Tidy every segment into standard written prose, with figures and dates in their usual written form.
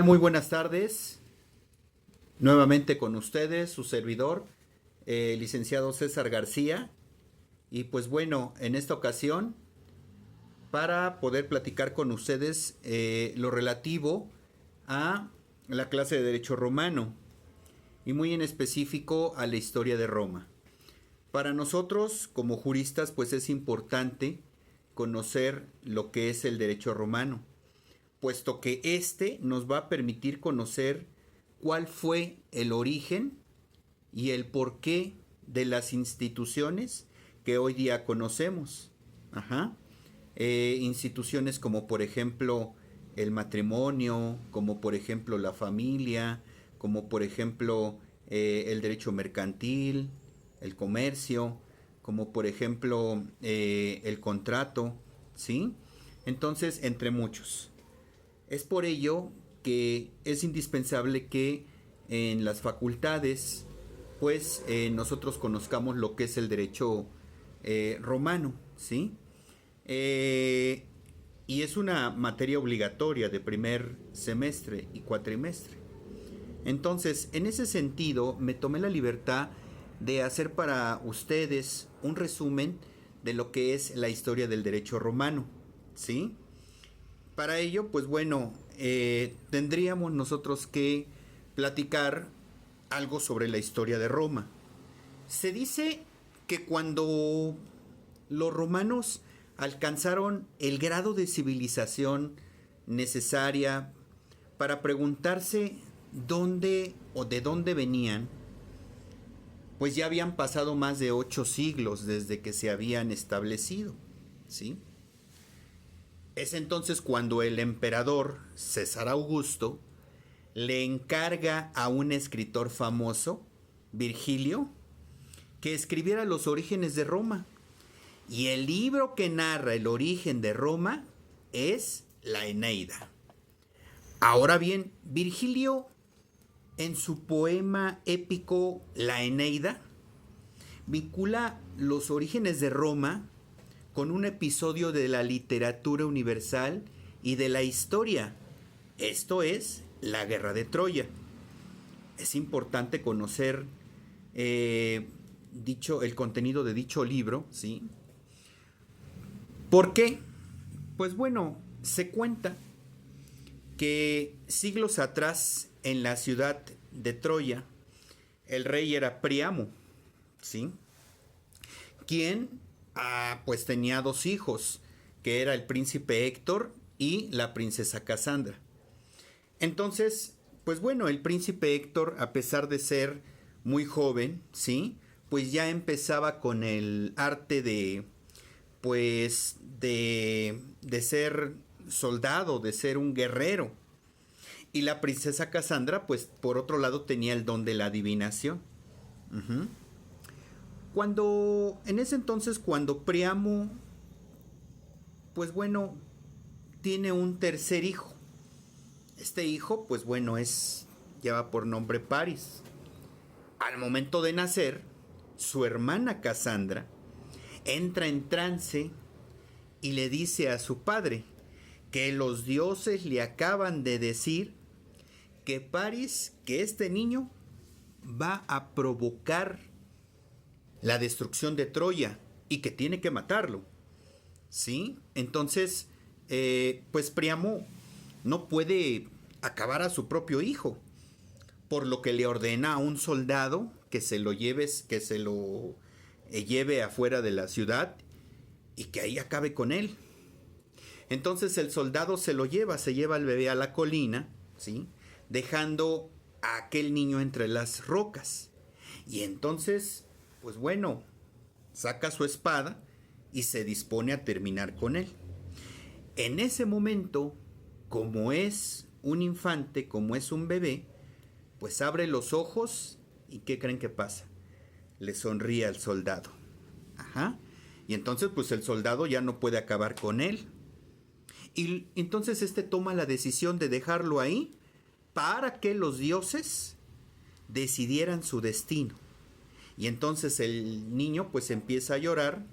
Muy buenas tardes. Nuevamente con ustedes, su servidor, licenciado César García. Y pues bueno, en esta ocasión, para poder platicar con ustedes lo relativo a la clase de Derecho Romano y muy en específico a la historia de Roma. Para nosotros, como juristas, pues es importante conocer lo que es el derecho romano, puesto que este nos va a permitir conocer cuál fue el origen y el porqué de las instituciones que hoy día conocemos. Ajá. Instituciones como por ejemplo el matrimonio, como por ejemplo la familia, como por ejemplo el derecho mercantil, el comercio, como por ejemplo el contrato, ¿sí? Entonces, entre muchos. Es por ello que es indispensable que en las facultades pues nosotros conozcamos lo que es el derecho romano, ¿sí? Eh, y es una materia obligatoria de primer semestre y cuatrimestre. Entonces, en ese sentido, me tomé la libertad de hacer para ustedes un resumen de lo que es la historia del derecho romano, ¿sí? Para ello, pues bueno, tendríamos nosotros que platicar algo sobre la historia de Roma. Se dice que cuando los romanos alcanzaron el grado de civilización necesaria para preguntarse dónde o de dónde venían, pues ya habían pasado más de 8 siglos desde que se habían establecido, ¿sí? Es entonces cuando el emperador César Augusto le encarga a un escritor famoso, Virgilio, que escribiera los orígenes de Roma. Y el libro que narra el origen de Roma es la Eneida. Ahora bien, Virgilio, en su poema épico La Eneida, vincula los orígenes de Roma con un episodio de la literatura universal y de la historia. Esto es la Guerra de Troya. Es importante conocer el contenido de dicho libro, ¿sí? ¿Por qué? Pues bueno, se cuenta que siglos atrás en la ciudad de Troya, el rey era Priamo, ¿sí? Quien pues tenía 2 hijos, que era el príncipe Héctor y la princesa Casandra. Entonces, pues bueno, el príncipe Héctor, a pesar de ser muy joven, ¿sí? Pues ya empezaba con el arte de ser soldado, de ser un guerrero. Y la princesa Casandra, pues por otro lado, tenía el don de la adivinación. Uh-huh. En ese entonces, cuando Priamo, pues bueno, tiene un tercer hijo. Este hijo, pues bueno, lleva por nombre Paris. Al momento de nacer, su hermana Casandra entra en trance y le dice a su padre que los dioses le acaban de decir que Paris, que este niño, va a provocar la destrucción de Troya y que tiene que matarlo, ¿sí? Entonces, pues Priamo no puede acabar a su propio hijo, por lo que le ordena a un soldado que se lo lleve afuera de la ciudad y que ahí acabe con él. Entonces el soldado se lleva al bebé a la colina, ¿sí? Dejando a aquel niño entre las rocas. Y entonces, pues bueno, saca su espada y se dispone a terminar con él. En ese momento, como es un infante, como es un bebé, pues abre los ojos y ¿qué creen que pasa? Le sonríe al soldado. Ajá. Y entonces pues el soldado ya no puede acabar con él. Y entonces toma la decisión de dejarlo ahí para que los dioses decidieran su destino. Y entonces el niño pues empieza a llorar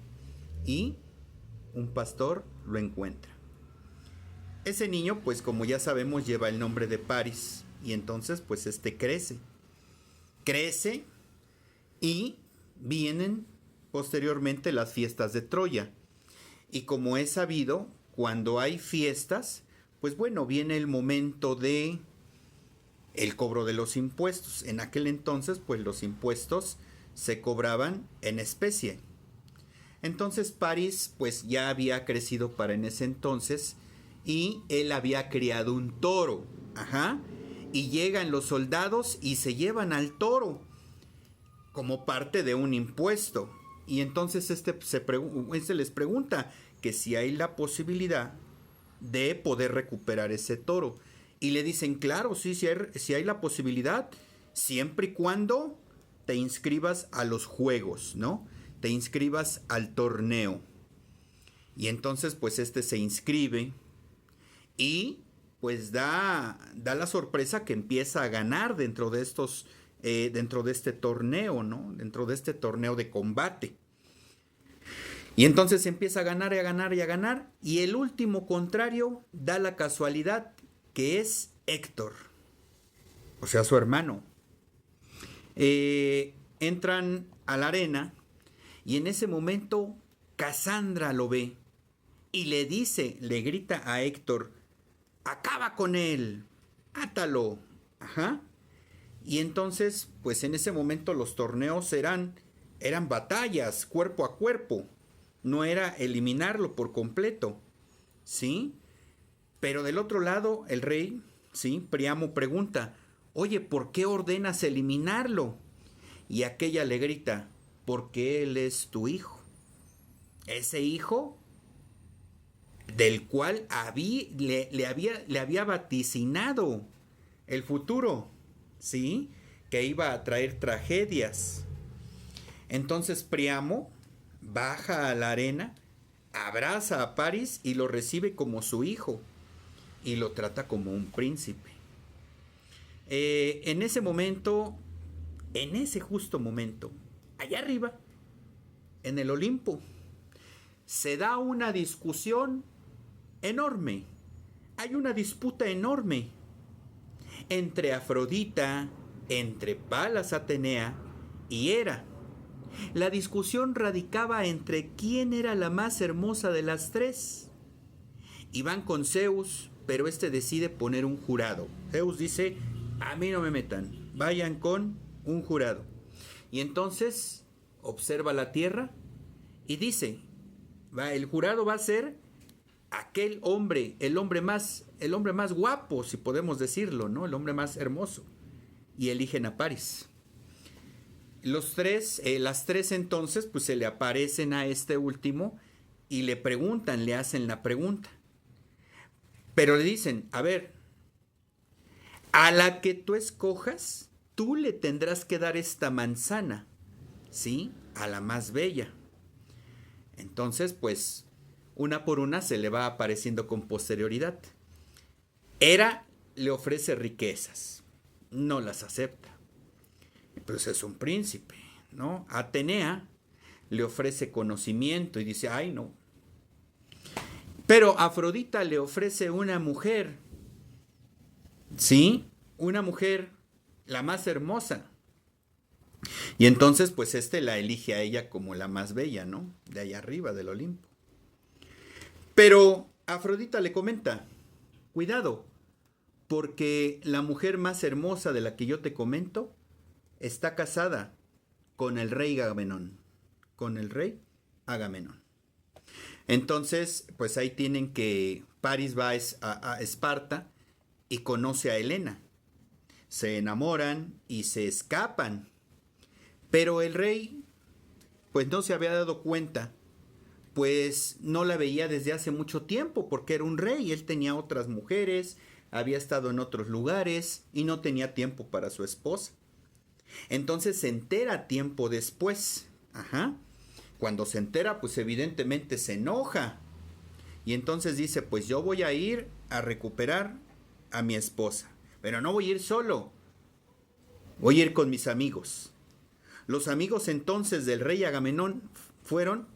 y un pastor lo encuentra. Ese niño, pues como ya sabemos, lleva el nombre de Paris. Y entonces, pues crece. Crece y vienen posteriormente las fiestas de Troya. Y como es sabido, cuando hay fiestas, pues bueno, viene el momento de el cobro de los impuestos. En aquel entonces, pues los impuestos se cobraban en especie. Entonces París, pues ya había crecido para en ese entonces y él había criado un toro. Ajá. Y llegan los soldados y se llevan al toro como parte de un impuesto. Y entonces este les pregunta que si hay la posibilidad de poder recuperar ese toro. Y le dicen, claro, sí, si hay la posibilidad, siempre y cuando te inscribas a los juegos, ¿no? Te inscribas al torneo. Y entonces, pues se inscribe y pues da la sorpresa que empieza a ganar dentro de dentro de este torneo, ¿no? Dentro de este torneo de combate. Y entonces empieza a ganar y a ganar y a ganar. Y el último contrario da la casualidad que es Héctor, o sea, su hermano. Entran a la arena y en ese momento Cassandra lo ve y le dice, le grita a Héctor, acaba con él, átalo. Ajá. Y entonces, pues en ese momento los torneos eran batallas cuerpo a cuerpo. No era eliminarlo por completo, ¿sí? Pero del otro lado, el rey, ¿sí? Príamo pregunta, oye, ¿por qué ordenas eliminarlo? Y aquella le grita, porque él es tu hijo. Ese hijo del cual le había vaticinado el futuro, ¿sí? Que iba a traer tragedias. Entonces Príamo baja a la arena, abraza a París y lo recibe como su hijo y lo trata como un príncipe. En ese momento, en ese justo momento, allá arriba, en el Olimpo, se da una discusión enorme. Hay una disputa enorme entre Afrodita, entre Palas Atenea y Hera. La discusión radicaba entre quién era la más hermosa de las tres. Y van con Zeus, pero decide poner un jurado. Zeus dice, a mí no me metan, vayan con un jurado. Y entonces observa la tierra y dice, el jurado va a ser aquel hombre, el hombre más guapo, si podemos decirlo, ¿no? El hombre más hermoso. Y eligen a París. Las tres entonces, pues se le aparecen a este último y le preguntan, le hacen la pregunta. Pero le dicen, a ver, a la que tú escojas, tú le tendrás que dar esta manzana, ¿sí? A la más bella. Entonces, pues, una por una se le va apareciendo con posterioridad. Hera le ofrece riquezas, no las acepta. Pues es un príncipe, ¿no? Atenea le ofrece conocimiento y dice, ay, no. Pero Afrodita le ofrece una mujer, ¿sí? Una mujer, la más hermosa. Y entonces, pues la elige a ella como la más bella, ¿no? De allá arriba del Olimpo. Pero Afrodita le comenta, cuidado, porque la mujer más hermosa de la que yo te comento está casada con el rey Agamenón. Con el rey Agamenón. Entonces, pues ahí tienen que París va a Esparta y conoce a Helena. Se enamoran y se escapan. Pero el rey, pues no se había dado cuenta, pues no la veía desde hace mucho tiempo, porque era un rey, él tenía otras mujeres, había estado en otros lugares y no tenía tiempo para su esposa. Entonces se entera tiempo después. Ajá. Cuando se entera, pues evidentemente se enoja. Y entonces dice, pues yo voy a ir a recuperar a mi esposa. Pero no voy a ir solo. Voy a ir con mis amigos. Los amigos entonces del rey Agamenón fueron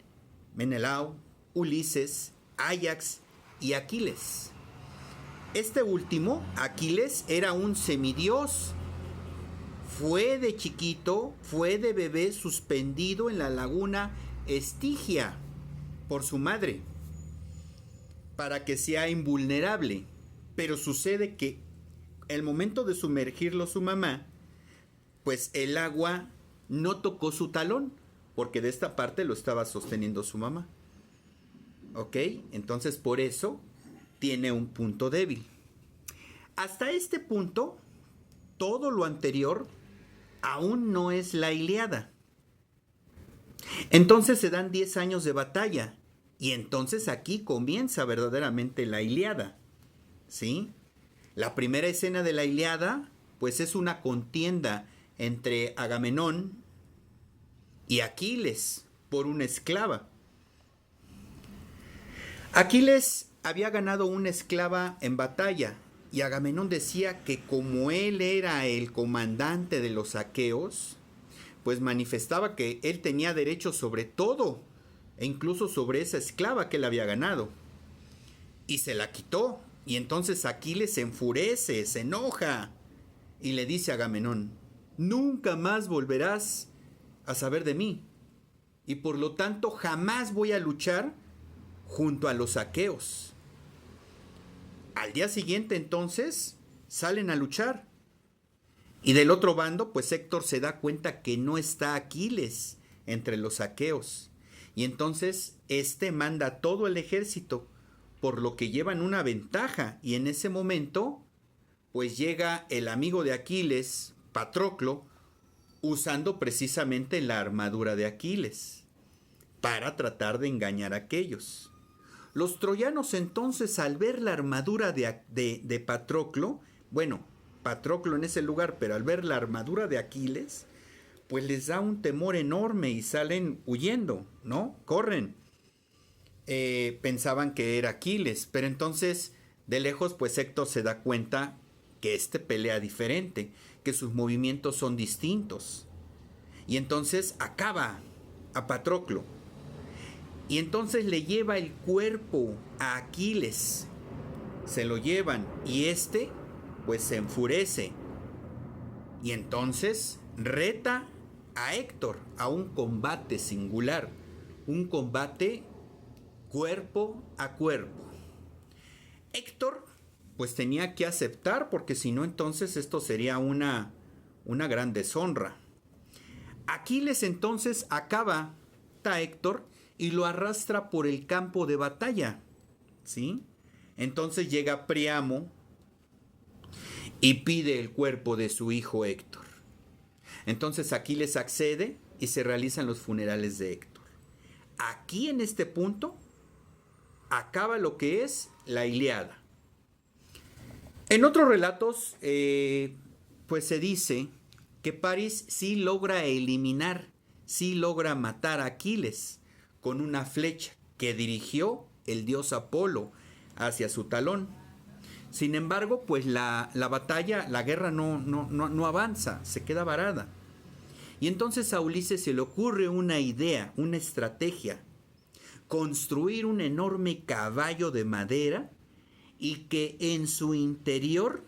Menelao, Ulises, Áyax y Aquiles. Este último, Aquiles, era un semidios. Fue de chiquito, fue de bebé suspendido en la laguna Estigia por su madre para que sea invulnerable. Pero sucede que el momento de sumergirlo su mamá, pues el agua no tocó su talón, porque de esta parte lo estaba sosteniendo su mamá. ¿Ok? Entonces por eso tiene un punto débil. Hasta este punto, todo lo anterior aún no es la Ilíada. Entonces se dan 10 años de batalla. Y entonces aquí comienza verdaderamente la Ilíada. ¿Sí? La primera escena de la Ilíada, pues es una contienda entre Agamenón y Aquiles por una esclava. Aquiles había ganado una esclava en batalla y Agamenón decía que como él era el comandante de los aqueos, pues manifestaba que él tenía derecho sobre todo e incluso sobre esa esclava que él había ganado. Y se la quitó. Y entonces Aquiles se enfurece, se enoja y le dice a Agamenón: nunca más volverás a saber de mí. Y por lo tanto jamás voy a luchar junto a los aqueos. Al día siguiente entonces salen a luchar. Y del otro bando, pues Héctor se da cuenta que no está Aquiles entre los aqueos. Y entonces manda todo el ejército, por lo que llevan una ventaja. Y en ese momento, pues llega el amigo de Aquiles, Patroclo, usando precisamente la armadura de Aquiles, para tratar de engañar a aquellos. Los troyanos entonces, al ver la armadura de Patroclo, bueno, Patroclo en ese lugar, pero al ver la armadura de Aquiles, pues les da un temor enorme y salen huyendo, ¿no? Corren. Pensaban que era Aquiles, pero entonces de lejos pues Héctor se da cuenta que pelea diferente, que sus movimientos son distintos. Y entonces acaba a Patroclo. Y entonces le lleva el cuerpo a Aquiles. Se lo llevan y pues se enfurece. Y entonces reta a Héctor a un combate singular, un combate cuerpo a cuerpo. Héctor pues tenía que aceptar, porque si no entonces esto sería una gran deshonra. Aquiles entonces acaba a Héctor y lo arrastra por el campo de batalla, ¿sí? Entonces llega Príamo y pide el cuerpo de su hijo Héctor. Entonces Aquiles accede y se realizan los funerales de Héctor. Aquí en este punto acaba lo que es la Ilíada. En otros relatos, pues se dice que París sí logra eliminar, sí logra matar a Aquiles con una flecha que dirigió el dios Apolo hacia su talón. Sin embargo, pues la batalla, la guerra no avanza, se queda varada. Y entonces a Ulises se le ocurre una idea, una estrategia: construir un enorme caballo de madera y que en su interior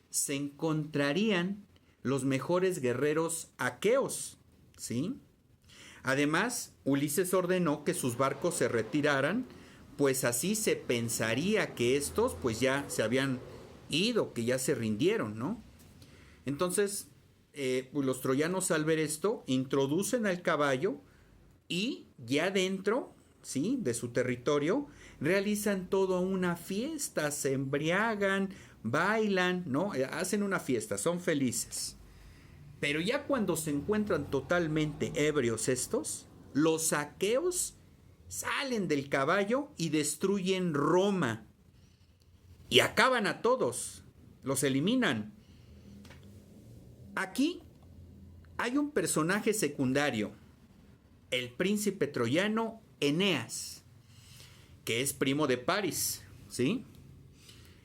se encontrarían los mejores guerreros aqueos, ¿sí? Además, Ulises ordenó que sus barcos se retiraran, pues así se pensaría que estos pues ya se habían ido, que ya se rindieron, ¿no? Entonces, pues los troyanos, al ver esto, introducen al caballo y ya dentro, ¿sí?, de su territorio, realizan toda una fiesta, se embriagan, bailan, ¿no? Hacen una fiesta, son felices. Pero ya cuando se encuentran totalmente ebrios estos, los aqueos salen del caballo y destruyen Roma. Y acaban a todos, los eliminan. Aquí hay un personaje secundario, el príncipe troyano Eneas, que es primo de París, ¿sí?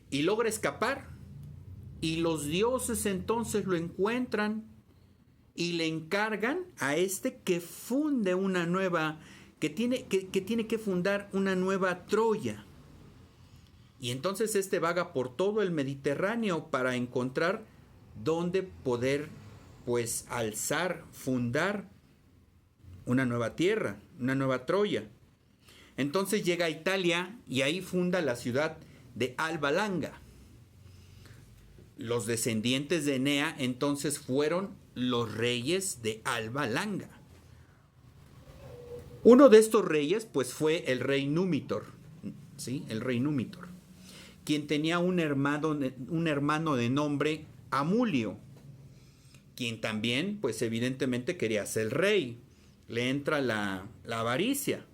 Y logra escapar. Y los dioses entonces lo encuentran y le encargan a que funde una nueva, que tiene que fundar una nueva Troya. Y entonces este vaga por todo el Mediterráneo para encontrar dónde poder pues alzar, fundar una nueva tierra, una nueva Troya. Entonces llega a Italia y ahí funda la ciudad de Alba Longa. Los descendientes de Enea entonces fueron los reyes de Alba Longa. Uno de estos reyes pues fue el rey Númitor, ¿sí? El rey Númitor, quien tenía un hermano de nombre Amulio, quien también pues evidentemente quería ser rey. Le entra la avaricia,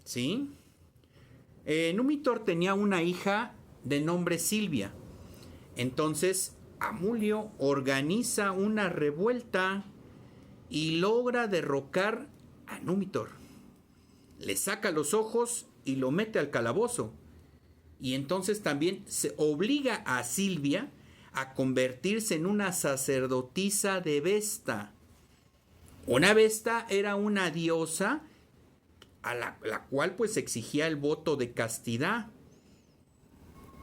¿sí? Númitor tenía una hija de nombre Silvia. Entonces Amulio organiza una revuelta y logra derrocar a Númitor. Le saca los ojos y lo mete al calabozo. Y entonces también se obliga a Silvia a convertirse en una sacerdotisa de Vesta. Una Vesta era una diosa a la cual pues exigía el voto de castidad.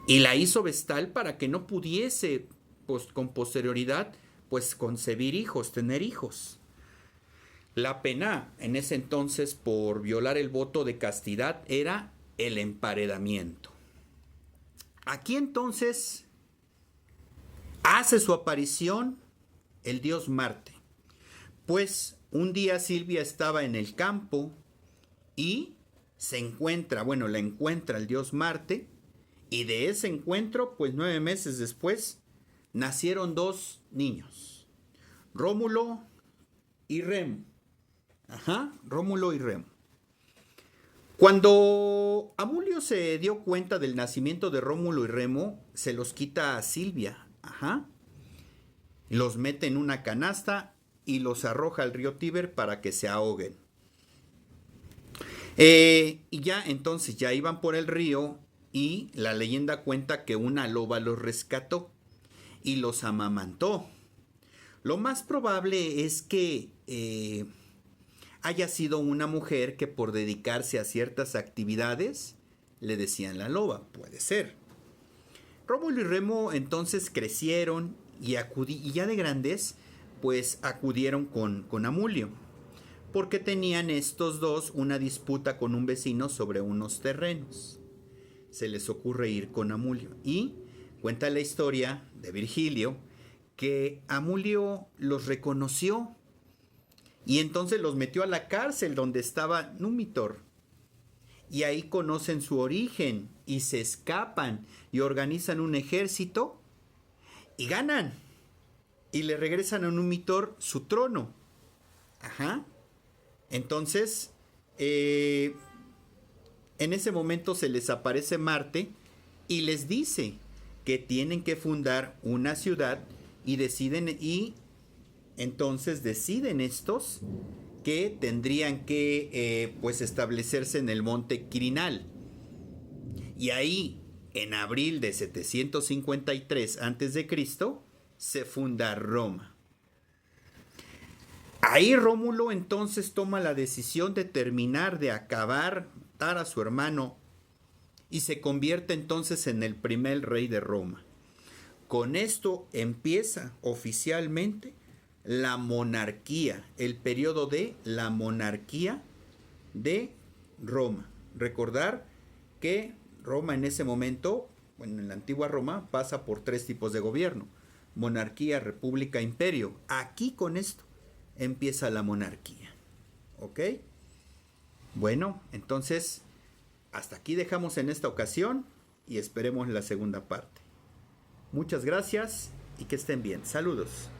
Y la hizo vestal para que no pudiese pues, con posterioridad pues concebir hijos, tener hijos. La pena en ese entonces por violar el voto de castidad era el emparedamiento. Aquí entonces hace su aparición el dios Marte. Pues un día Silvia estaba en el campo y la encuentra el dios Marte, y de ese encuentro, pues 9 meses después, nacieron 2 niños, Rómulo y Remo. Rómulo y Remo. Cuando Amulio se dio cuenta del nacimiento de Rómulo y Remo, se los quita a Silvia. Los mete en una canasta y los arroja al río Tíber para que se ahoguen. Y ya entonces ya iban por el río y la leyenda cuenta que una loba los rescató y los amamantó. Lo más probable es que haya sido una mujer que por dedicarse a ciertas actividades le decían la loba, puede ser. Rómulo y Remo entonces crecieron y ya de grandes pues acudieron con Amulio, porque tenían estos dos una disputa con un vecino sobre unos terrenos. Se les ocurre ir con Amulio y cuenta la historia de Virgilio que Amulio los reconoció y entonces los metió a la cárcel donde estaba Númitor. Y ahí conocen su origen y se escapan y organizan un ejército y ganan. Y le regresan a Númitor su trono. Entonces, en ese momento se les aparece Marte y les dice que tienen que fundar una ciudad y entonces deciden estos que tendrían que pues establecerse en el monte Quirinal. Y ahí, en abril de 753 a.C., se funda Roma. Ahí Rómulo entonces toma la decisión de terminar de matar a su hermano y se convierte entonces en el primer rey de Roma. Con esto empieza oficialmente la monarquía, el periodo de la monarquía de Roma. Recordar que Roma en ese momento, en la antigua Roma, pasa por 3 tipos de gobierno: monarquía, república, imperio. Aquí con esto empieza la monarquía. ¿Ok? Bueno, entonces hasta aquí dejamos en esta ocasión y esperemos la segunda parte. Muchas gracias y que estén bien. Saludos.